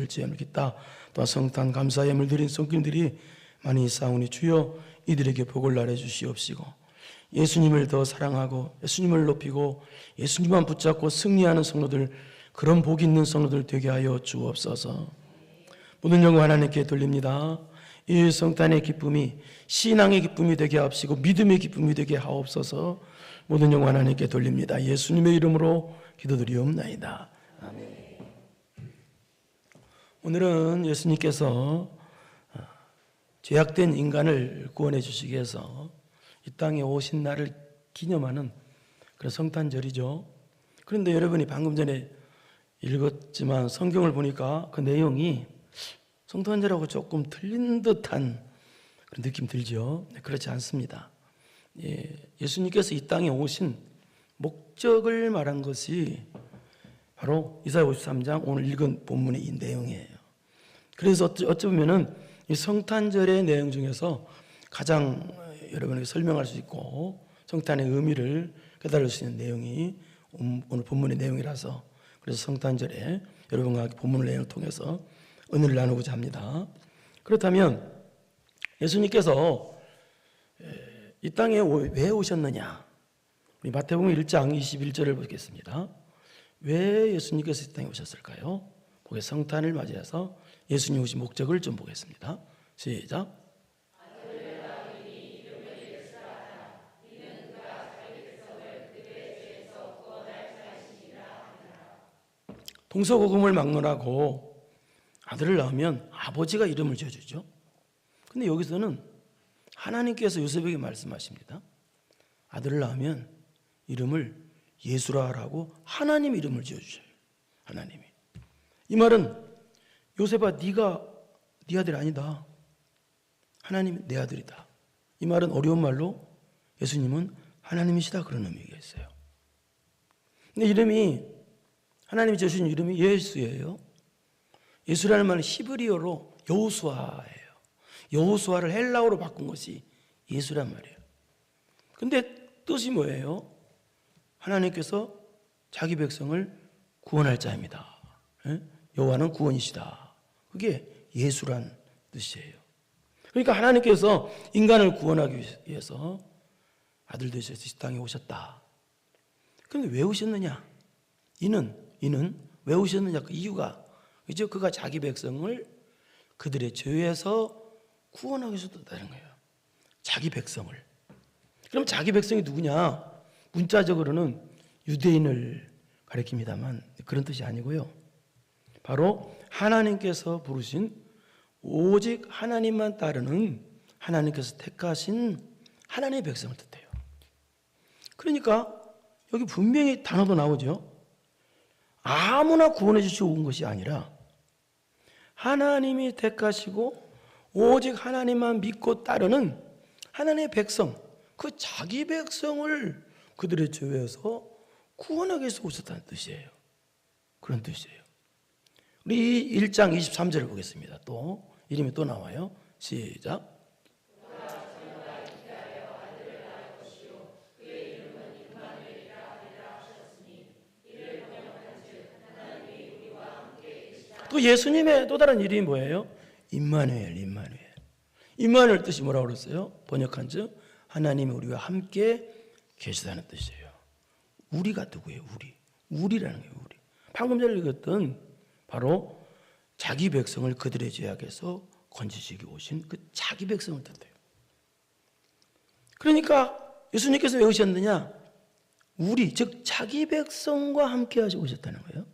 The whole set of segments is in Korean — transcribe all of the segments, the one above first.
절제함을 깃다. 또한 성탄 감사의 예물 드린 성길들이 많이 있사오니 주여 이들에게 복을 나래 주시옵시고 예수님을 더 사랑하고 예수님을 높이고 예수님만 붙잡고 승리하는 성도들, 그런 복 있는 성도들 되게 하여 주옵소서. 모든 영광 하나님께 돌립니다. 이 성탄의 기쁨이 신앙의 기쁨이 되게 하옵시고 믿음의 기쁨이 되게 하옵소서. 모든 영광 하나님께 돌립니다. 예수님의 이름으로 기도드리옵나이다. 아멘. 오늘은 예수님께서 죄악된 인간을 구원해 주시기 위해서 이 땅에 오신 날을 기념하는 그런 성탄절이죠. 그런데 여러분이 방금 전에 읽었지만 성경을 보니까 그 내용이 성탄절하고 조금 틀린 듯한 그런 느낌 들죠. 네, 그렇지 않습니다. 예수님께서 이 땅에 오신 목적을 말한 것이 바로 이사야 53장 오늘 읽은 본문의 이 내용이에요. 그래서 어찌 보면은 이 성탄절의 내용 중에서 가장 여러분에게 설명할 수 있고 성탄의 의미를 깨달을 수 있는 내용이 오늘 본문의 내용이라서, 그래서 성탄절에 여러분과 본문의 내용을 통해서 은혜를 나누고자 합니다. 그렇다면 예수님께서 이 땅에 왜 오셨느냐? 우리 마태복음 1장 21절을 보겠습니다. 왜 예수님께서 이 땅에 오셨을까요? 거기에 성탄을 맞이해서 예수님 오신 목적을 좀 보겠습니다. 시작. 동서고금을 막론하고 아들을 낳으면 아버지가 이름을 지어주죠. 근데 여기서는 하나님께서 요셉에게 말씀하십니다. 아들을 낳으면 이름을 예수라라고 하나님 이름을 지어주셔요. 하나님이. 이 말은 요셉아, 네가 네 아들 아니다. 하나님이 내 아들이다. 이 말은 어려운 말로 예수님은 하나님이시다 그런 의미가 있어요. 근데 이름이, 하나님이 지어주신 이름이 예수예요. 예수라는 말은 히브리어로 여호수아예요. 여호수아를 헬라어로 바꾼 것이 예수란 말이에요. 근데 뜻이 뭐예요? 하나님께서 자기 백성을 구원할 자입니다. 여호와는 구원이시다. 그게 예수란 뜻이에요. 그러니까 하나님께서 인간을 구원하기 위해서 아들 되셔서 이 땅에 오셨다. 그런데 왜 오셨느냐? 이는 왜 오셨느냐? 그 이유가, 그죠? 그가 자기 백성을 그들의 죄에서 구원하기 위해서 왔다는 거예요. 자기 백성을. 그럼 자기 백성이 누구냐? 문자적으로는 유대인을 가리킵니다만 그런 뜻이 아니고요. 바로 하나님께서 부르신 오직 하나님만 따르는 하나님께서 택하신 하나님의 백성을 뜻해요. 그러니까 여기 분명히 단어도 나오죠. 아무나 구원해 주시고 온 것이 아니라 하나님이 택하시고 오직 하나님만 믿고 따르는 하나님의 백성, 그 자기 백성을 그들의 죄에서 구원하기 위해서 오셨다는 뜻이에요. 그런 뜻이에요. 우리 1장 23절을 보겠습니다. 또 이름이 또 나와요. 시작. 또 예수님의 또 다른 이름이 뭐예요? 임마누엘, 임마누엘. 임마누엘 뜻이 뭐라고 그랬어요? 번역한즉 하나님이 우리와 함께 계시다는 뜻이에요. 우리가 누구예요? 우리라는 거예요. 우리. 방금 전에 읽었던 바로 자기 백성을 그들의 죄악에서 건지시기 오신 그 자기 백성을 뜻해요. 그러니까 예수님께서 왜 오셨느냐? 우리, 즉 자기 백성과 함께 하시고 오셨다는 거예요.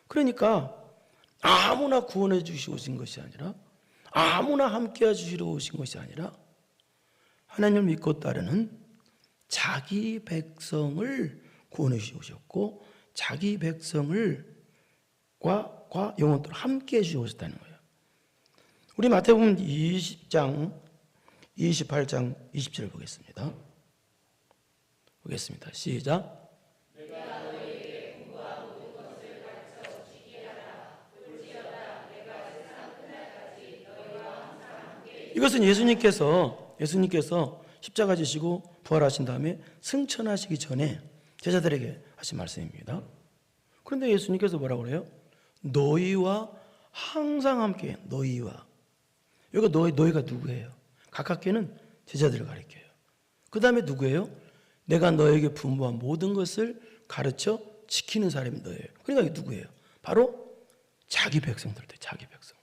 그러니까 아무나 구원해 주시고 오신 것이 아니라, 아무나 함께 해주시러 오신 것이 아니라 하나님을 믿고 따르는 자기 백성을 구원해 주셨고 자기 백성을 과 영원토록 함께 해주시고 오셨다는 거예요. 우리 마태복음 20장 28장 27을 보겠습니다. 시작. 이것은 예수님께서 십자가 지시고 부활하신 다음에 승천하시기 전에 제자들에게 하신 말씀입니다. 그런데 예수님께서 뭐라고 그래요? 너희와 항상 함께 너희와. 여기 너희가 누구예요? 가깝게는 제자들을 가리켜요. 그 다음에 누구예요? 내가 너에게 분부한 모든 것을 가르쳐 지키는 사람이 너예요. 그러니까 이게 누구예요? 바로 자기 백성들도 자기 백성들.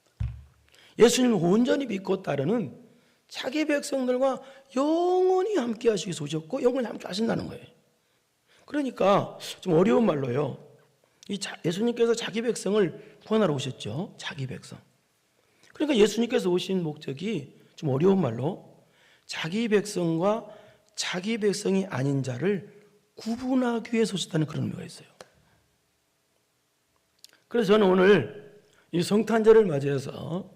예수님을 온전히 믿고 따르는 자기 백성들과 영원히 함께 하시기 위해서 오셨고 영원히 함께 하신다는 거예요. 그러니까 좀 어려운 말로요. 예수님께서 자기 백성을 구원하러 오셨죠. 자기 백성. 그러니까 예수님께서 오신 목적이 좀 어려운 말로 자기 백성과 자기 백성이 아닌 자를 구분하기 위해서 오셨다는 그런 의미가 있어요. 그래서 저는 오늘 이 성탄절을 맞이해서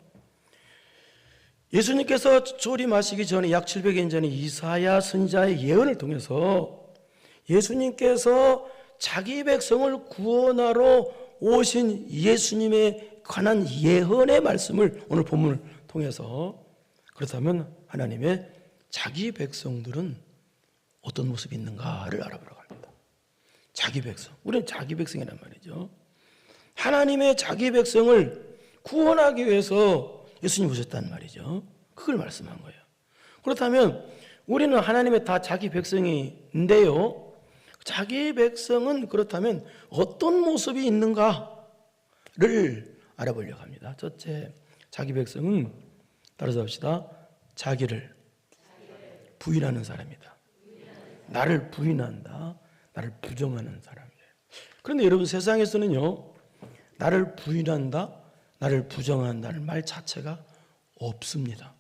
예수님께서 조림하시기 전에 약 700년 전에 이사야 선지자의 예언을 통해서 예수님께서 자기 백성을 구원하러 오신 예수님에 관한 예언의 말씀을 오늘 본문을 통해서 그렇다면 하나님의 자기 백성들은 어떤 모습이 있는가를 알아보려고 합니다. 자기 백성. 우리는 자기 백성이란 말이죠. 하나님의 자기 백성을 구원하기 위해서 예수님이 오셨다는 말이죠. 그걸 말씀한 거예요. 그렇다면 우리는 하나님의 다 자기 백성인데요. 자기 백성은 그렇다면 어떤 모습이 있는가를 알아보려고 합니다. 첫째, 자기 백성은 따라서 합시다. 자기를 부인하는 사람이다. 나를 부인한다. 나를 부정하는 사람이에요. 그런데 여러분 세상에서는요. 나를 부인한다. 나를 부정한다는 말 자체가 없습니다.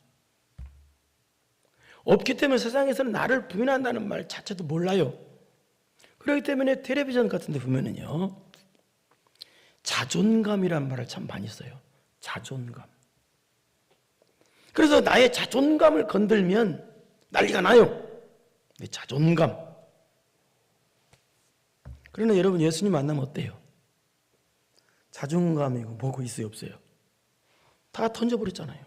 없기 때문에 세상에서는 나를 부인한다는 말 자체도 몰라요. 그렇기 때문에 텔레비전 같은 데 보면은요. 자존감이란 말을 참 많이 써요. 자존감. 그래서 나의 자존감을 건들면 난리가 나요. 내 자존감. 그러나 여러분 예수님 만나면 어때요? 자존감이고 뭐고 있어요 없어요? 다 던져버렸잖아요.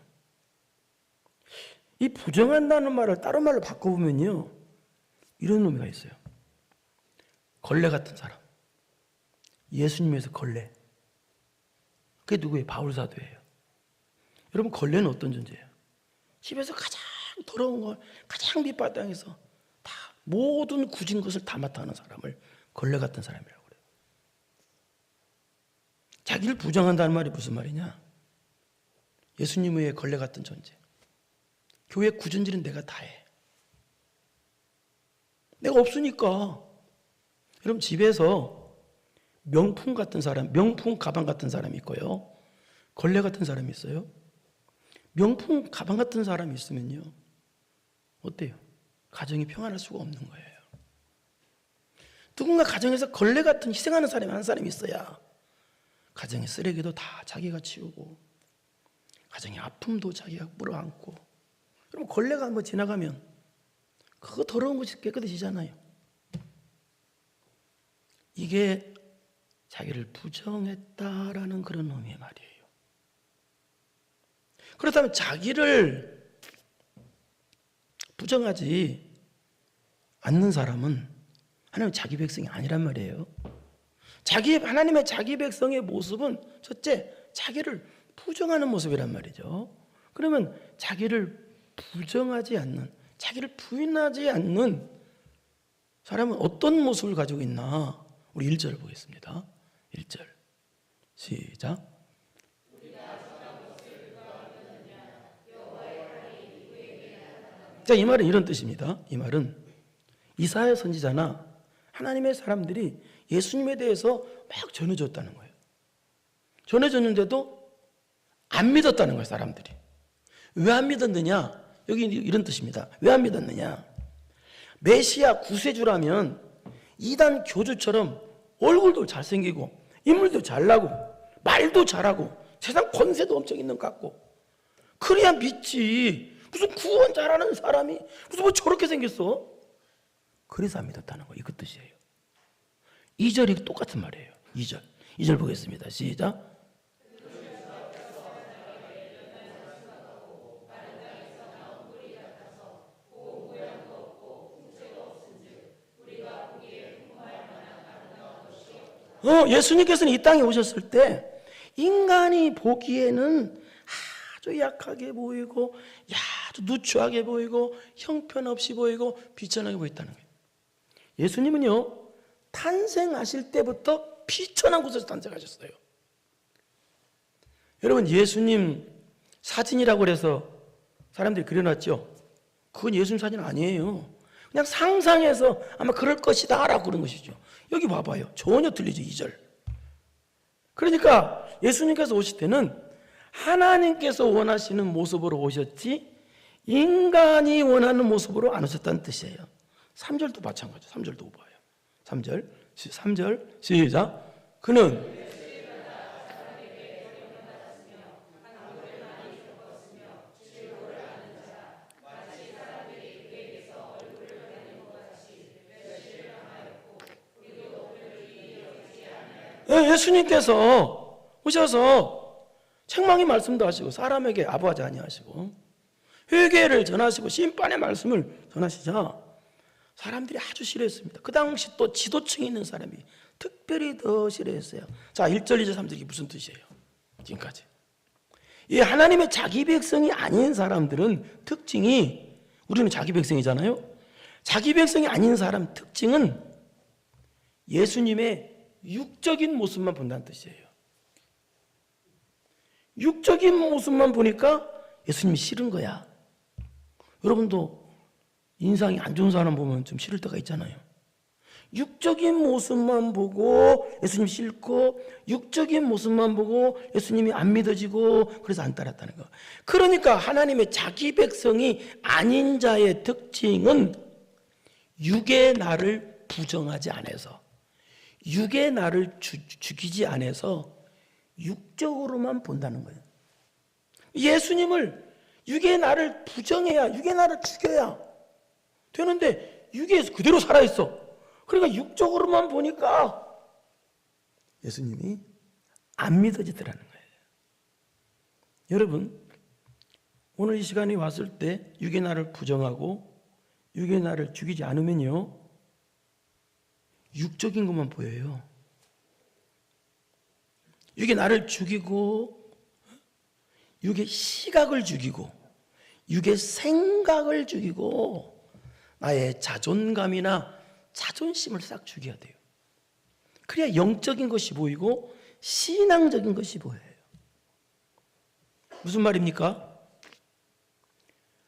이 부정한다는 말을 다른 말로 바꿔보면요. 이런 의미가 있어요. 걸레 같은 사람. 예수님에서 걸레. 그게 누구예요? 바울 사도예요. 여러분 걸레는 어떤 존재예요? 집에서 가장 더러운 걸 가장 밑바닥에서 다 모든 굳은 것을 다 맡아하는 사람을 걸레 같은 사람이라고 그래요. 자기를 부정한다는 말이 무슨 말이냐? 예수님 외에 걸레 같은 존재. 교회 굳은 일은 내가 다 해. 내가 없으니까. 여러분 집에서 명품 같은 사람, 명품 가방 같은 사람이 있고요. 걸레 같은 사람이 있어요. 명품 가방 같은 사람이 있으면요. 어때요? 가정이 평안할 수가 없는 거예요. 누군가 가정에서 걸레 같은 희생하는 사람이 한 사람이 있어야 가정의 쓰레기도 다 자기가 치우고 가정의 아픔도 자기가 물어안고 그럼 걸레가 한번 지나가면 그거 더러운 것이 깨끗해지잖아요. 이게 자기를 부정했다라는 그런 의미의 말이에요. 그렇다면 자기를 부정하지 않는 사람은 하나님의 자기 백성이 아니란 말이에요. 하나님의 자기 백성의 모습은 첫째, 자기를 부정하는 모습이란 말이죠. 그러면 자기를 부정하지 않는, 자기를 부인하지 않는 사람은 어떤 모습을 가지고 있나? 우리 1절을 보겠습니다. 1절 시작. 자, 이 말은 이런 뜻입니다. 이 말은 이사야 선지자나 하나님의 사람들이 예수님에 대해서 막 전해줬다는 거예요. 전해줬는데도 안 믿었다는 거예요, 사람들이. 왜 안 믿었느냐? 여기 이런 뜻입니다. 왜 안 믿었느냐? 메시아 구세주라면 이단 교주처럼 얼굴도 잘생기고 인물도 잘나고 말도 잘하고 세상 권세도 엄청 있는 것 같고 그래야 믿지. 무슨 구원 잘하는 사람이 무슨 뭐 저렇게 생겼어? 그래서 안 믿었다는 거예요. 그 뜻이에요. 2절이 똑같은 말이에요. 2절 보겠습니다. 시작. 예수님께서는 이 땅에 오셨을 때 인간이 보기에는 아주 약하게 보이고 아주 누추하게 보이고 형편없이 보이고 비천하게 보였다는 거예요. 예수님은요, 탄생하실 때부터 비천한 곳에서 탄생하셨어요. 여러분, 예수님 사진이라고 그래서 사람들이 그려놨죠. 그건 예수님 사진 아니에요. 그냥 상상해서 아마 그럴 것이다 라고 그런 것이죠. 여기 봐봐요. 전혀 틀리죠. 2절. 그러니까 예수님께서 오실 때는 하나님께서 원하시는 모습으로 오셨지 인간이 원하는 모습으로 안 오셨다는 뜻이에요. 3절도 마찬가지죠. 3절도 봐요. 3절 시작. 그는 예수님께서 오셔서 책망의 말씀도 하시고 사람에게 아부하지 아니하시고 회개를 전하시고 심판의 말씀을 전하시자 사람들이 아주 싫어했습니다. 그 당시 또 지도층에 있는 사람이 특별히 더 싫어했어요. 자, 1절, 2절, 3절 이게 무슨 뜻이에요? 지금까지 이 하나님의 자기 백성이 아닌 사람들은 특징이, 우리는 자기 백성이잖아요. 자기 백성이 아닌 사람 특징은 예수님의 육적인 모습만 본다는 뜻이에요. 육적인 모습만 보니까 예수님이 싫은 거야. 여러분도 인상이 안 좋은 사람 보면 좀 싫을 때가 있잖아요. 육적인 모습만 보고 예수님 싫고 육적인 모습만 보고 예수님이 안 믿어지고 그래서 안 따랐다는 거. 그러니까 하나님의 자기 백성이 아닌 자의 특징은 육의 나를 부정하지 않아서, 육의 나를 죽이지 않아서 육적으로만 본다는 거예요. 예수님을 육의 나를 부정해야, 육의 나를 죽여야 되는데 육에서 그대로 살아있어. 그러니까 육적으로만 보니까 예수님이 안 믿어지더라는 거예요. 여러분, 오늘 이 시간에 왔을 때 육의 나를 부정하고 육의 나를 죽이지 않으면요, 육적인 것만 보여요. 육의 나를 죽이고 육의 시각을 죽이고 육의 생각을 죽이고 나의 자존감이나 자존심을 싹 죽여야 돼요. 그래야 영적인 것이 보이고 신앙적인 것이 보여요. 무슨 말입니까?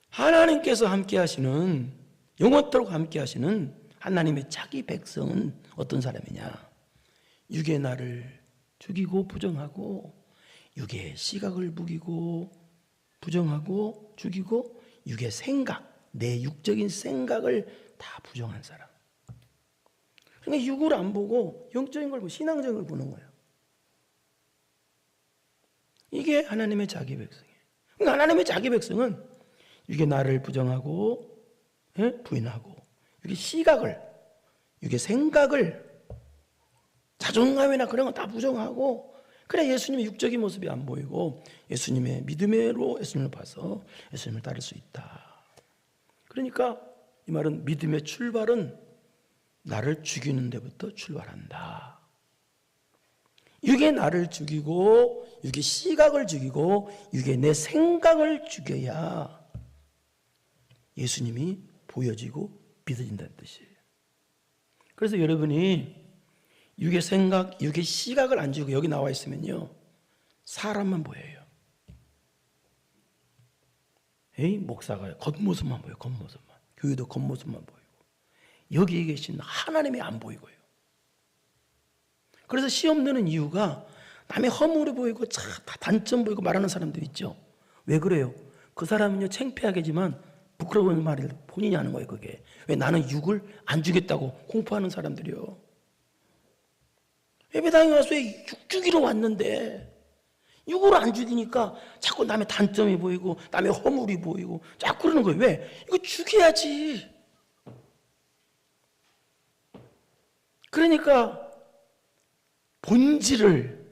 하나님께서 함께 하시는, 영원토록 함께 하시는 하나님의 자기 백성은 어떤 사람이냐? 육의 나를 죽이고 부정하고 육의 시각을 무기고 부정하고 죽이고 육의 생각, 내 육적인 생각을 다 부정한 사람. 그러니까 육을 안 보고 영적인 걸 보고 신앙적인 걸 보는 거예요. 이게 하나님의 자기 백성이에요. 그러니까 하나님의 자기 백성은 육의 나를 부정하고 부인하고 육의 시각을, 육의 생각을, 자존감이나 그런 거 다 부정하고, 그래 예수님의 육적인 모습이 안 보이고 예수님의 믿음으로 예수님을 봐서 예수님을 따를 수 있다. 그러니까 이 말은 믿음의 출발은 나를 죽이는 데부터 출발한다. 육의 나를 죽이고 육의 시각을 죽이고 육의 내 생각을 죽여야 예수님이 보여지고 믿어진다는 뜻이에요. 그래서 여러분이 육의 생각, 육의 시각을 안 죽이고 여기 나와 있으면요, 사람만 보여요. 에이, 목사가 겉모습만 보여요. 겉모습만. 교회도 겉모습만 보이고 여기에 계신 하나님이 안 보이고요. 그래서 시험 드는 이유가 남의 허물이 보이고 다 단점 보이고 말하는 사람들 있죠. 왜 그래요? 그 사람은요, 창피하겠지만 부끄러운 말을 본인이 하는 거예요. 그게 왜? 나는 육을 안 주겠다고 공포하는 사람들이요. 예배당에 와서 육 주기로 왔는데 육을 안 죽이니까 자꾸 남의 단점이 보이고 남의 허물이 보이고 자꾸 그러는 거예요. 왜? 이거 죽여야지. 그러니까 본질을,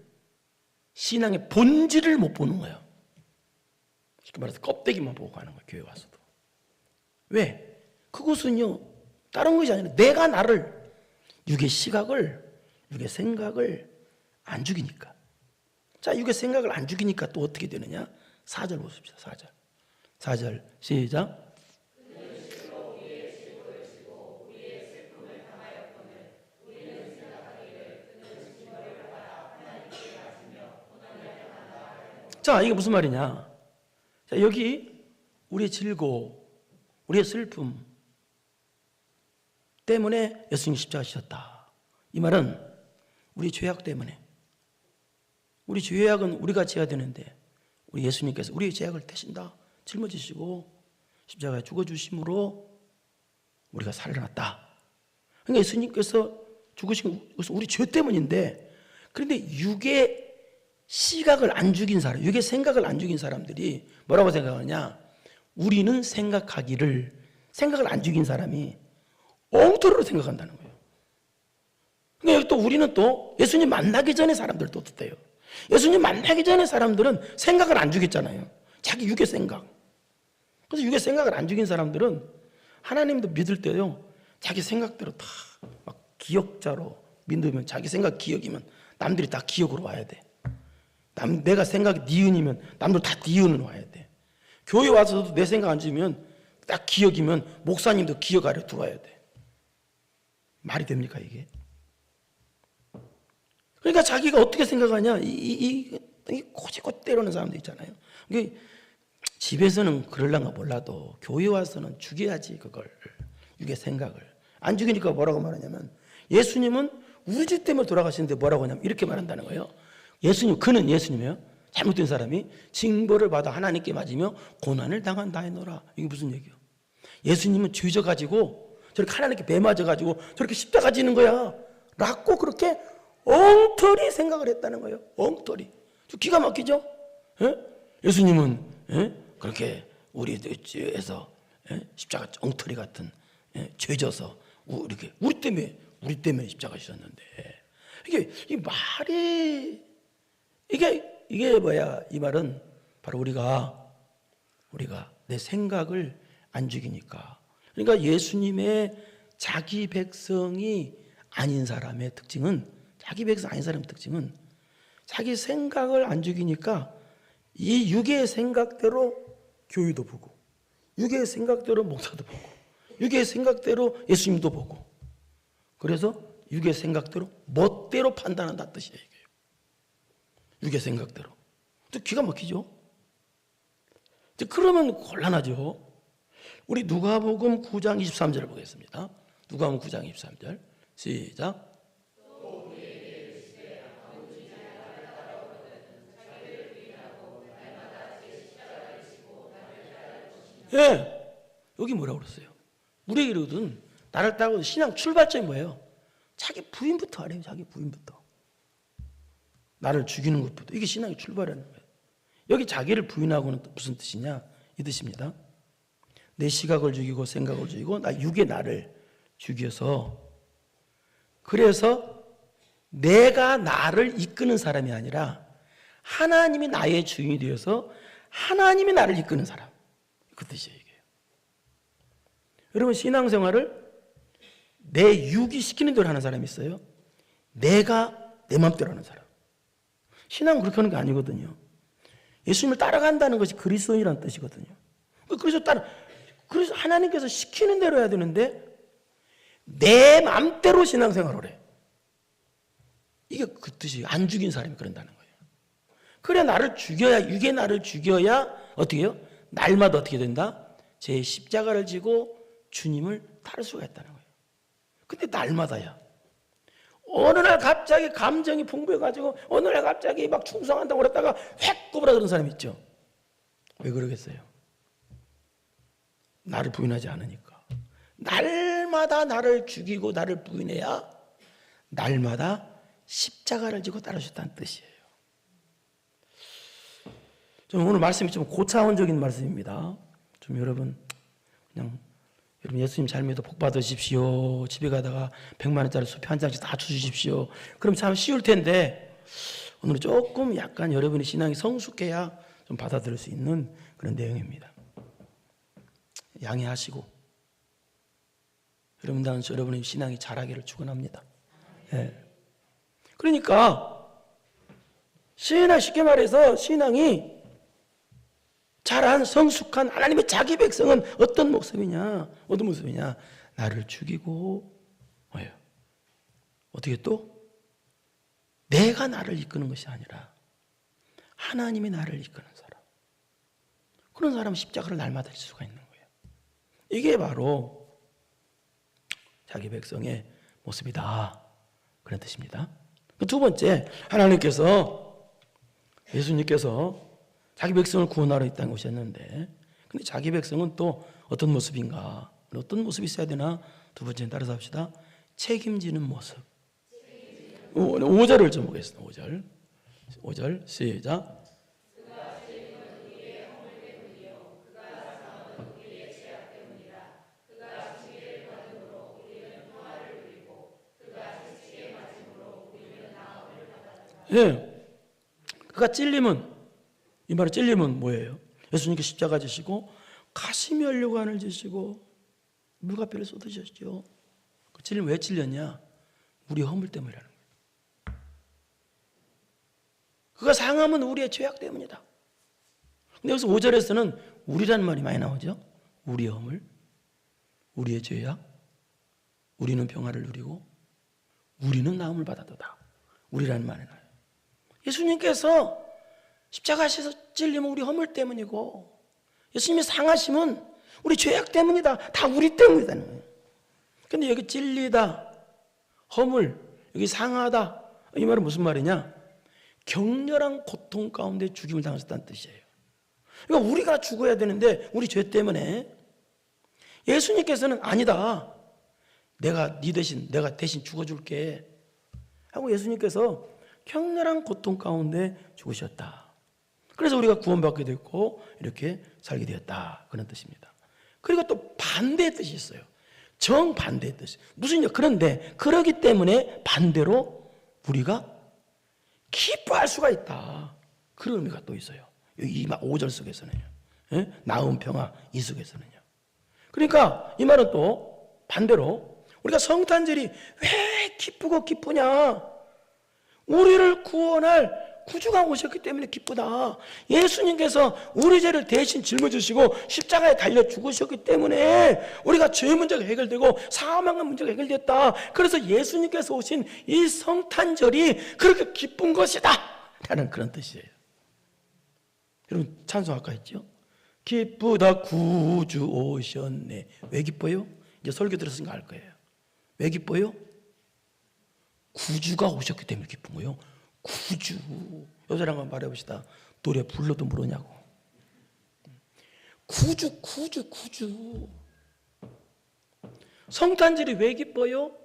신앙의 본질을 못 보는 거예요. 쉽게 말해서 껍데기만 보고 가는 거예요. 교회 와서도. 왜? 그것은요, 다른 것이 아니라 내가 나를, 육의 시각을, 육의 생각을 안 죽이니까. 자, 육의 생각을 안 죽이니까 또 어떻게 되느냐? 4절 보십시다. 4절. 4절 시작. 자, 이게 무슨 말이냐? 자, 여기 우리의 즐거움, 우리의 슬픔 때문에 예수님이 십자가 지셨다. 이 말은 우리 죄악 때문에, 우리 죄악은 우리가 지어야 되는데 우리 예수님께서 우리의 죄악을 대신다 짊어지시고 십자가에 죽어주심으로 우리가 살아났다. 그러니까 예수님께서 죽으신 것은 우리 죄 때문인데, 그런데 육의 시각을 안 죽인 사람, 육의 생각을 안 죽인 사람들이 뭐라고 생각하냐? 우리는 생각을 안 죽인 사람이 엉터리로 생각한다는 거예요. 그러니까 또 우리는 또 예수님 만나기 전에 사람들도 어때요? 예수님 만나기 전에 사람들은 생각을 안 죽였잖아요. 자기 육의 생각. 그래서 육의 생각을 안 죽인 사람들은 하나님도 믿을 때요, 자기 생각대로 다 막 기억자로 믿으면, 자기 생각 기억이면 남들이 다 기억으로 와야 돼. 내가 생각이 니은이면 남들 다 니은으로 와야 돼. 교회 와서도 내 생각 안 죽이면 딱 기억이면 목사님도 기억 아래 들어와야 돼. 말이 됩니까 이게? 그러니까 자기가 어떻게 생각하냐, 이 꼬집고 때리는 사람도 있잖아요. 이게 집에서는 그럴란가 몰라도 교회 와서는 죽여야지, 그걸, 육의 생각을. 안 죽이니까 뭐라고 말하냐면, 예수님은 우리 죄 때문에 돌아가시는데 뭐라고 하냐면 이렇게 말한다는 거예요. 그는 예수님이에요. 잘못된 사람이 징벌을 받아 하나님께 맞으며 고난을 당한다 해노라. 이게 무슨 얘기예요? 예수님은 죄져가지고 저렇게 하나님께 배 맞아가지고 저렇게 십자가 지는 거야 라고 그렇게 엉터리 생각을 했다는 거예요. 엉터리. 기가 막히죠? 예? 예수님은 그렇게 우리 죄에서 십자가 엉터리 같은 죄져서 이렇게 우리 때문에 십자가 지셨는데, 이게 말이, 이게 뭐야? 이 말은 바로 우리가 내 생각을 안 죽이니까. 그러니까 예수님의 자기 백성이 아닌 사람의 특징은, 자기 생각을 안 죽이니까 이 육의 생각대로 교회도 보고, 육의 생각대로 목사도 보고, 육의 생각대로 예수님도 보고, 그래서 육의 생각대로 멋대로 판단한다 뜻이에요. 이게요. 육의 생각대로. 또 기가 막히죠. 그러면 곤란하죠. 우리 누가복음 9장 23절을 보겠습니다. 누가복음 9장 23절 시작. 예, 여기 뭐라고 그랬어요? 우리에게는 나를 따르고 신앙 출발점이 뭐예요? 자기 부인부터 하래요. 자기 부인부터. 나를 죽이는 것부터. 이게 신앙의 출발이라는 거예요. 여기 자기를 부인하고는 또 무슨 뜻이냐? 이 뜻입니다. 내 시각을 죽이고 생각을 죽이고 나 육의 나를 죽여서, 그래서 내가 나를 이끄는 사람이 아니라 하나님이 나의 주인이 되어서 하나님이 나를 이끄는 사람. 그 뜻이에요. 이게. 여러분, 신앙생활을 내 육이 시키는 대로 하는 사람이 있어요. 내가 내 마음대로 하는 사람. 신앙은 그렇게 하는 게 아니거든요. 예수님을 따라간다는 것이 그리스도인이라는 뜻이거든요. 그래서 하나님께서 시키는 대로 해야 되는데 내 마음대로 신앙생활을 해. 이게 그 뜻이에요. 안 죽인 사람이 그런다는 거예요. 그래, 나를 죽여야, 육의 나를 죽여야 어떻게 해요? 날마다 어떻게 된다? 제 십자가를 지고 주님을 따를 수가 있다는 거예요. 근데 날마다야. 어느 날 갑자기 감정이 풍부해가지고 어느 날 갑자기 막 충성한다고 그랬다가 획 꼬부라드는 사람 있죠. 왜 그러겠어요? 나를 부인하지 않으니까. 날마다 나를 죽이고 나를 부인해야 날마다 십자가를 지고 따르셨다는 뜻이에요. 좀 오늘 말씀이 좀 고차원적인 말씀입니다. 좀 여러분 예수님 잘 믿어 복 받으십시오. 집에 가다가 100만 원짜리 수표 한 장씩 다 주십시오. 그럼 참 쉬울 텐데, 오늘은 조금 약간 여러분의 신앙이 성숙해야 좀 받아들일 수 있는 그런 내용입니다. 양해하시고 여러분의 신앙이 자라기를 축원합니다. 네. 그러니까 신앙, 쉽게 말해서 신앙이 잘한 성숙한 하나님의 자기 백성은 어떤 모습이냐? 어떤 모습이냐? 나를 죽이고 뭐예요? 어떻게 또? 내가 나를 이끄는 것이 아니라 하나님이 나를 이끄는 사람. 그런 사람은 십자가를 날마다 질 수가 있는 거예요. 이게 바로 자기 백성의 모습이다. 그런 뜻입니다. 두 번째, 하나님께서, 예수님께서 자기 백성을 구원하러 이 땅에 오셨는데, 근데 자기 백성은 또 어떤 모습인가? 어떤 모습이 있어야 되나? 두 번째는 따라서 합시다. 책임지는 모습. 5절을 좀 보겠습니다. 5절 시작. 예, 그가 찔림은, 이 말의 찔림은 뭐예요? 예수님께 십자가 지시고 가시며 혈관을 지시고 물과피를 쏟으셨죠. 그 찔림 왜 찔렸냐? 우리 허물 때문이라는 거예요. 그가 상함은 우리의 죄악 때문이다. 근데 여기서 5절에서는 우리라는 말이 많이 나오죠. 우리의 허물, 우리의 죄악, 우리는 평화를 누리고 우리는 나음을 받았도다. 우리라는 말이 나와요. 예수님께서 십자가에서 찔림은 우리 허물 때문이고, 예수님이 상하심은 우리 죄악 때문이다. 다 우리 때문이라는 거예요. 근데 여기 찔리다, 허물, 여기 상하다, 이 말은 무슨 말이냐? 격렬한 고통 가운데 죽임을 당하셨다는 뜻이에요. 그러니까 우리가 죽어야 되는데 우리 죄 때문에 예수님께서는 아니다. 내가 대신 죽어줄게 하고 예수님께서 격렬한 고통 가운데 죽으셨다. 그래서 우리가 구원받게 됐고 이렇게 살게 되었다. 그런 뜻입니다. 그리고 또 반대의 뜻이 있어요. 정반대의 뜻. 무슨 일? 그런데 그러기 때문에 반대로 우리가 기뻐할 수가 있다. 그런 의미가 또 있어요. 이 5절 속에서는요. 예? 나음 평화 이 속에서는요. 그러니까 이 말은 또 반대로 우리가 성탄절이 왜 기쁘고 기쁘냐? 우리를 구원할 구주가 오셨기 때문에 기쁘다. 예수님께서 우리 죄를 대신 짊어지시고 십자가에 달려 죽으셨기 때문에 우리가 죄 문제가 해결되고 사망의 문제가 해결됐다. 그래서 예수님께서 오신 이 성탄절이 그렇게 기쁜 것이다 라는 그런 뜻이에요. 여러분 찬송 아까 했죠? 기쁘다 구주 오셨네. 왜 기뻐요? 이제 설교 들었으니까 알 거예요. 왜 기뻐요? 구주가 오셨기 때문에 기쁜 거예요. 구주. 여자랑 한번 말해봅시다. 노래 불러도 모르냐고. 구주. 성탄절이 왜 기뻐요?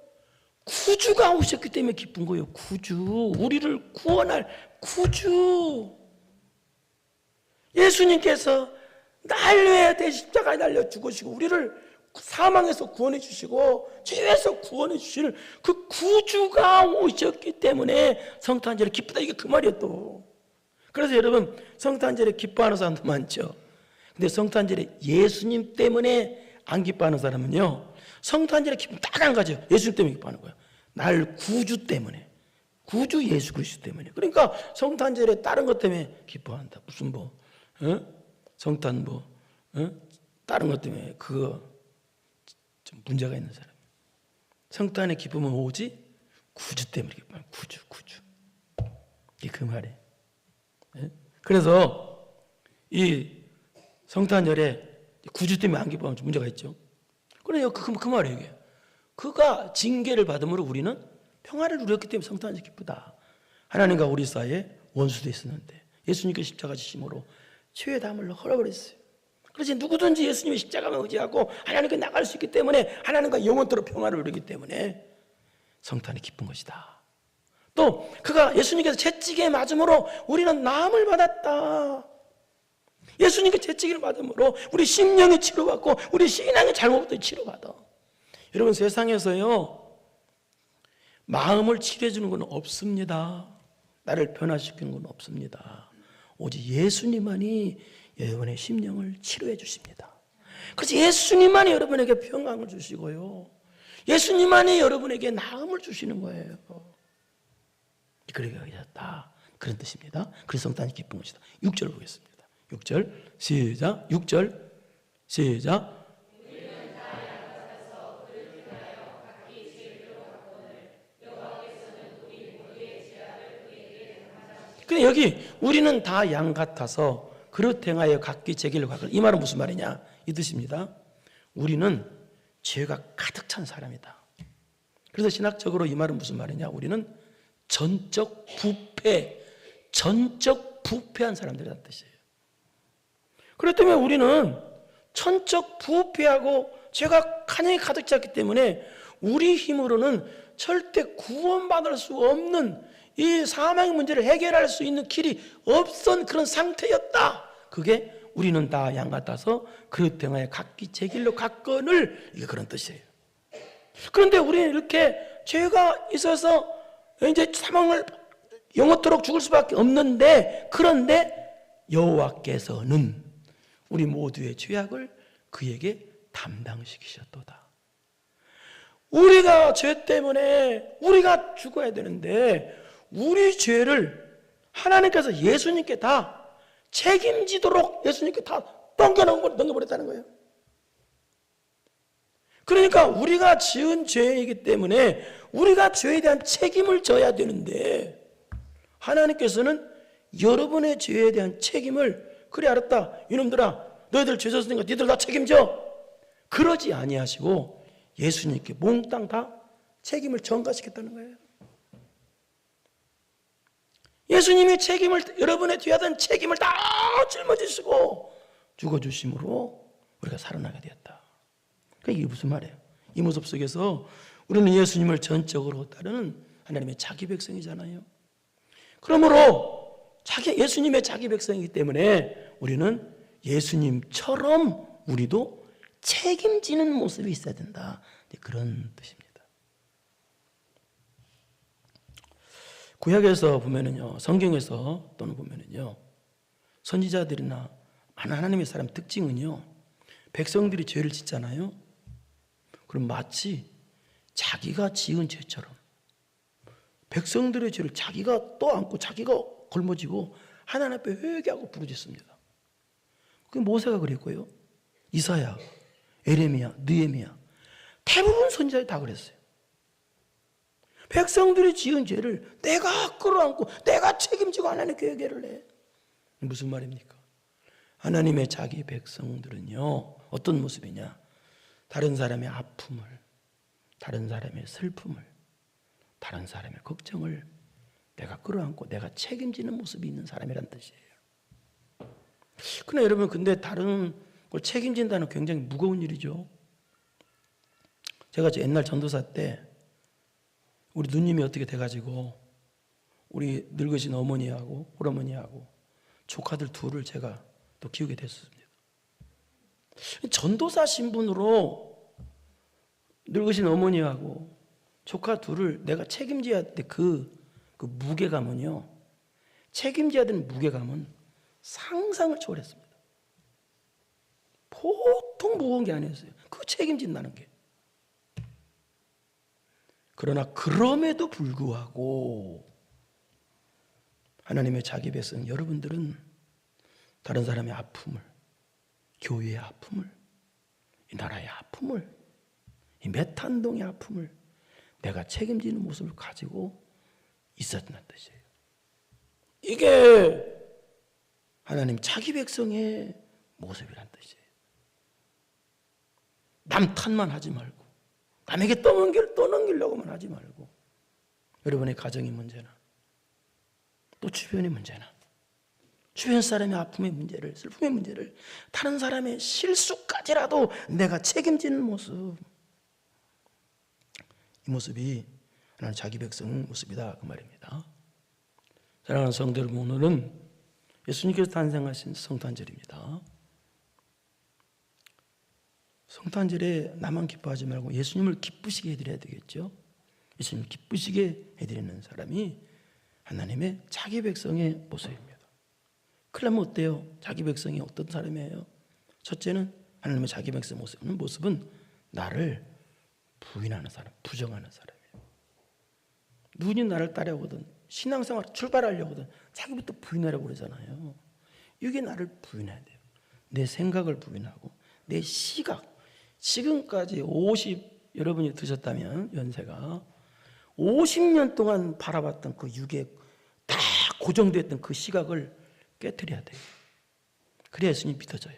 구주가 오셨기 때문에 기쁜 거예요. 구주. 우리를 구원할 구주. 예수님께서 날 위해 대신 십자가에 달려 죽으시고 우리를 사망에서 구원해 주시고 죄에서 구원해 주실 그 구주가 오셨기 때문에 성탄절에 기쁘다. 이게 그 말이에요 또. 그래서 여러분 성탄절에 기뻐하는 사람도 많죠. 근데 성탄절에 예수님 때문에 안 기뻐하는 사람은요, 성탄절에 기쁨 딱 한 가지요. 예수님 때문에 기뻐하는 거예요. 날 구주 때문에. 구주 예수 그리스도 때문에. 그러니까 성탄절에 다른 것 때문에 기뻐한다. 무슨 성탄 다른 것 때문에 그거 좀 문제가 있는 사람. 성탄의 기쁨은 오지 구주 때문에 기뻐요. 구주. 이게 그 말이에요. 네? 그래서 이 성탄절에 구주 때문에 안 기뻐하면 좀 문제가 있죠. 그래요. 그 말이에요. 이게. 그가 징계를 받음으로 우리는 평화를 누렸기 때문에 성탄절이 기쁘다. 하나님과 우리 사이에 원수도 있었는데 예수님께서 십자가 지심으로 죄의 담을 헐어버렸어요. 그래서 누구든지 예수님의 십자가만 의지하고 하나님께 나갈 수 있기 때문에 하나님과 영원토록 평화를 누리기 때문에 성탄이 기쁜 것이다. 또 그가 예수님께서 채찍에 맞음으로 우리는 나음을 받았다. 예수님께 채찍을 받음으로 우리 심령이 치료받고 우리 신앙의 잘못도 치료받아. 여러분 세상에서요 마음을 치료해 주는 건 없습니다. 나를 변화시키는 건 없습니다. 오직 예수님만이 여러분의 심령을 치료해 주십니다. 그래서 예수님만이 여러분에게 평강을 주시고요, 예수님만이 여러분에게 나음을 주시는 거예요. 그러게 하셨다. 그런 뜻입니다. 그래서 성탄이 기쁜 것이다. 6절 보겠습니다. 6절 시작. 6절 시작. 근데 여기 우리는 다 양 같아서 그릇 행하여 각기 제길로 가거늘. 이 말은 무슨 말이냐? 이 뜻입니다. 우리는 죄가 가득 찬 사람이다. 그래서 신학적으로 이 말은 무슨 말이냐? 우리는 전적 부패한 사람들이라는 뜻이에요. 그렇기 때문에 우리는 전적 부패하고 죄가 간연히 가득 찼기 때문에 우리 힘으로는 절대 구원받을 수 없는 이 사망의 문제를 해결할 수 있는 길이 없던 그런 상태였다. 그게 우리는 다 양 같아서 그릇 행하여 각기 제 길로 갔거늘, 이게 그런 뜻이에요. 그런데 우리는 이렇게 죄가 있어서 이제 사망을 영원토록 죽을 수밖에 없는데, 그런데 여호와께서는 우리 모두의 죄악을 그에게 담당시키셨도다. 우리가 죄 때문에 우리가 죽어야 되는데 우리 죄를 하나님께서 예수님께 다 책임지도록 예수님께 다 넘겨버렸다는 거예요. 그러니까 우리가 지은 죄이기 때문에 우리가 죄에 대한 책임을 져야 되는데, 하나님께서는 여러분의 죄에 대한 책임을, 그래 알았다, 이놈들아 너희들 죄 졌으니까 니들 다 책임져, 그러지 아니하시고 예수님께 몽땅 다 책임을 전가시켰다는 거예요. 예수님이 책임을, 여러분의 뒤에 대한 책임을 다 짊어지시고 죽어주심으로 우리가 살아나게 되었다. 그러니까 이게 무슨 말이에요? 이 모습 속에서 우리는 예수님을 전적으로 따르는 하나님의 자기 백성이잖아요. 그러므로 예수님의 자기 백성이기 때문에 우리는 예수님처럼 우리도 책임지는 모습이 있어야 된다. 그런 뜻입니다. 구약에서 보면은요, 성경에서 또는 보면은요, 선지자들이나 많은 하나님의 사람 특징은요, 백성들이 죄를 짓잖아요. 그럼 마치 자기가 지은 죄처럼 백성들의 죄를 자기가 떠안고 자기가 걸머지고 하나님 앞에 회개하고 부르짖습니다. 그게 모세가 그랬고요, 이사야, 에레미야, 느헤미야, 대부분 선지자들이 다 그랬어요. 백성들이 지은 죄를 내가 끌어안고 내가 책임지고 하나님께 회개를 해. 무슨 말입니까? 하나님의 자기 백성들은요, 어떤 모습이냐? 다른 사람의 아픔을, 다른 사람의 슬픔을, 다른 사람의 걱정을 내가 끌어안고 내가 책임지는 모습이 있는 사람이란 뜻이에요. 그러나 여러분, 근데 다른 걸 책임진다는 굉장히 무거운 일이죠. 제가 옛날 전도사 때 우리 누님이 어떻게 돼가지고 우리 늙으신 어머니하고 할어머니하고 조카들 둘을 제가 또 키우게 됐습니다. 전도사 신분으로 늙으신 어머니하고 조카 둘을 내가 책임져야 돼. 그 무게감은요, 책임져야 되는 무게감은 상상을 초월했습니다. 보통 무거운 게 아니었어요. 그 책임진다는 게. 그러나 그럼에도 불구하고 하나님의 자기 백성 여러분들은 다른 사람의 아픔을, 교회의 아픔을, 이 나라의 아픔을, 이 메탄동의 아픔을 내가 책임지는 모습을 가지고 있었다는 뜻이에요. 이게 하나님 자기 백성의 모습이란 뜻이에요. 남 탓만 하지 말고, 남에게 떠넘기려고만 하지 말고, 여러분의 가정의 문제나 또 주변의 문제나 주변 사람의 아픔의 문제를, 슬픔의 문제를, 다른 사람의 실수까지라도 내가 책임지는 모습, 이 모습이 하나님 자기 백성의 모습이다, 그 말입니다. 사랑하는 성도 여러분, 오늘은 예수님께서 탄생하신 성탄절입니다. 성탄절에 나만 기뻐하지 말고 예수님을 기쁘시게 해드려야 되겠죠. 예수님을 기쁘시게 해드리는 사람이 하나님의 자기 백성의 모습입니다. 그러면 어때요? 자기 백성이 어떤 사람이에요? 첫째는 하나님의 자기 백성의 모습은 나를 부인하는 사람, 부정하는 사람이에요. 누군지 나를 따라오거든, 신앙생활 출발하려거든 자기부터 부인하라고 그러잖아요. 이게 나를 부인해야 돼요. 내 생각을 부인하고 내 시각. 지금까지 여러분이 드셨다면 연세가 50년 동안 바라봤던 그 육에 다 고정됐던 그 시각을 깨트려야 돼요. 그래야 예수님 믿어져요.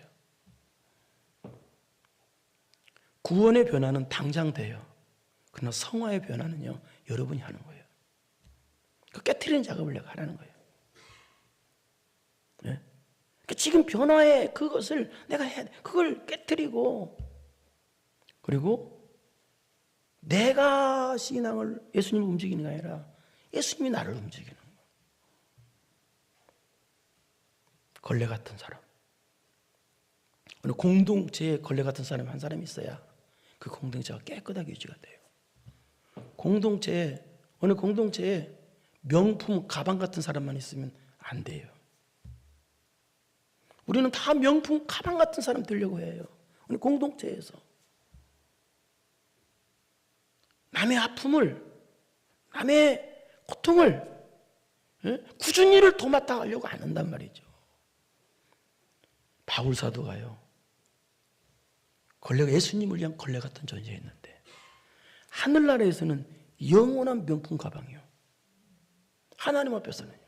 구원의 변화는 당장 돼요. 그러나 성화의 변화는요, 여러분이 하는 거예요. 그 깨트리는 작업을 내가 하라는 거예요. 네? 그러니까 지금 변화의 그것을 내가 해야 돼. 그걸 깨트리고, 그리고 내가 신앙을 예수님을 움직이는 게 아니라 예수님이 나를 움직이는 거예요. 걸레 같은 사람. 어느 공동체에 걸레 같은 사람이 한 사람이 있어야 그 공동체가 깨끗하게 유지가 돼요. 어느 공동체에 명품 가방 같은 사람만 있으면 안 돼요. 우리는 다 명품 가방 같은 사람 되려고 해요. 어느 공동체에서 남의 아픔을, 남의 고통을, 굳은 일을 도맡아 하려고 안 한단 말이죠. 바울 사도가요, 걸레가 예수님을 위한 걸레 같은 존재였는데 하늘나라에서는 영원한 명품 가방이요. 하나님 앞에서는요.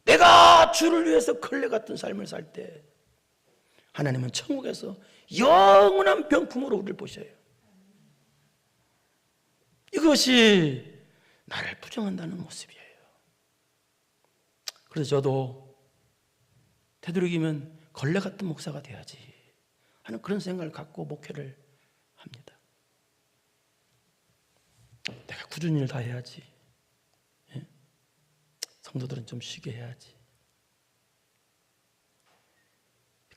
내가 주를 위해서 걸레 같은 삶을 살 때 하나님은 천국에서 영원한 명품으로 우리를 보셔요. 이것이 나를 부정한다는 모습이에요. 그래서 저도 되도록이면 걸레 같은 목사가 돼야지 하는 그런 생각을 갖고 목회를 합니다. 내가 꾸준히 일 다 해야지. 성도들은 좀 쉬게 해야지.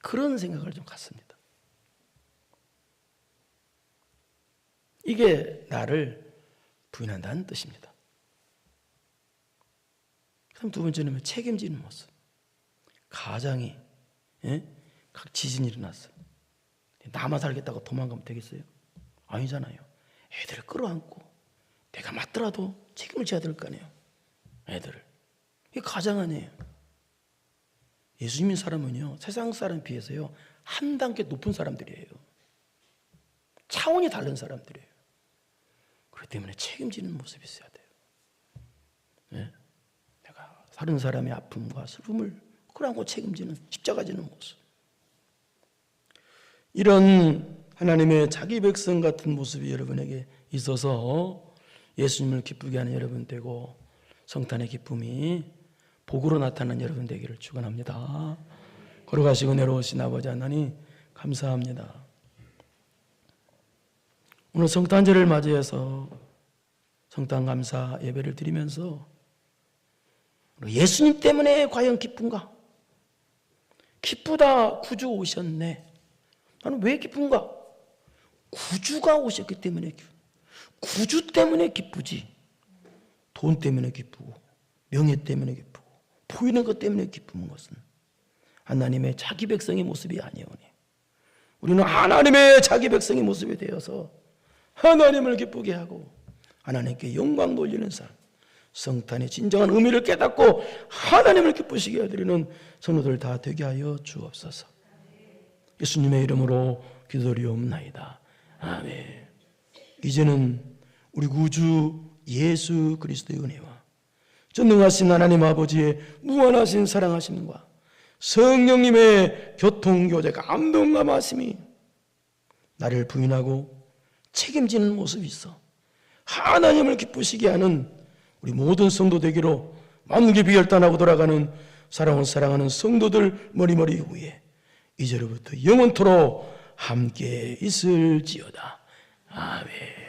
그런 생각을 좀 갖습니다. 이게 나를 부인한다는 뜻입니다. 그럼 두 번째는 책임지는 모습. 가장이 각 지진이 일어났어요. 나만 살겠다고 도망가면 되겠어요? 아니잖아요. 애들을 끌어안고 내가 맞더라도 책임을 져야 될 거 아니에요. 애들을. 이게 가장 아니에요. 예수 믿는 사람은요, 세상 사람에 비해서요, 한 단계 높은 사람들이에요. 차원이 다른 사람들이에요. 그렇기 때문에 책임지는 모습이 있어야 돼요. 네? 내가 다른 사람의 아픔과 슬픔을 끌어안고 책임지는, 십자가 지는 모습. 이런 하나님의 자기 백성 같은 모습이 여러분에게 있어서 예수님을 기쁘게 하는 여러분 되고 성탄의 기쁨이 복으로 나타나는 여러분 되기를 축원합니다. 걸어가시고 내려오신 아버지 하나님 감사합니다. 오늘 성탄절을 맞이해서 성탄 감사 예배를 드리면서 예수님 때문에 과연 기쁜가? 기쁘다, 구주 오셨네. 나는 왜 기쁜가? 구주가 오셨기 때문에 구주 때문에 기쁘지. 돈 때문에 기쁘고 명예 때문에 기쁘고 보이는 것 때문에 기쁜 것은 하나님의 자기 백성의 모습이 아니오니 우리는 하나님의 자기 백성의 모습이 되어서 하나님을 기쁘게 하고 하나님께 영광 돌리는 삶, 성탄의 진정한 의미를 깨닫고 하나님을 기쁘시게 해드리는 성도들 다 되게 하여 주옵소서. 예수님의 이름으로 기도드리옵나이다. 아멘. 이제는 우리 구주 예수 그리스도의 은혜와 전능하신 하나님 아버지의 무한하신 사랑하심과 성령님의 교통교제 감동 감하심이 나를 부인하고 책임지는 모습이 있어 하나님을 기쁘시게 하는 우리 모든 성도 되기로 마음 깊이 결단하고 돌아가는 사랑하는 성도들 머리머리 위에 이제로부터 영원토록 함께 있을지어다. 아멘.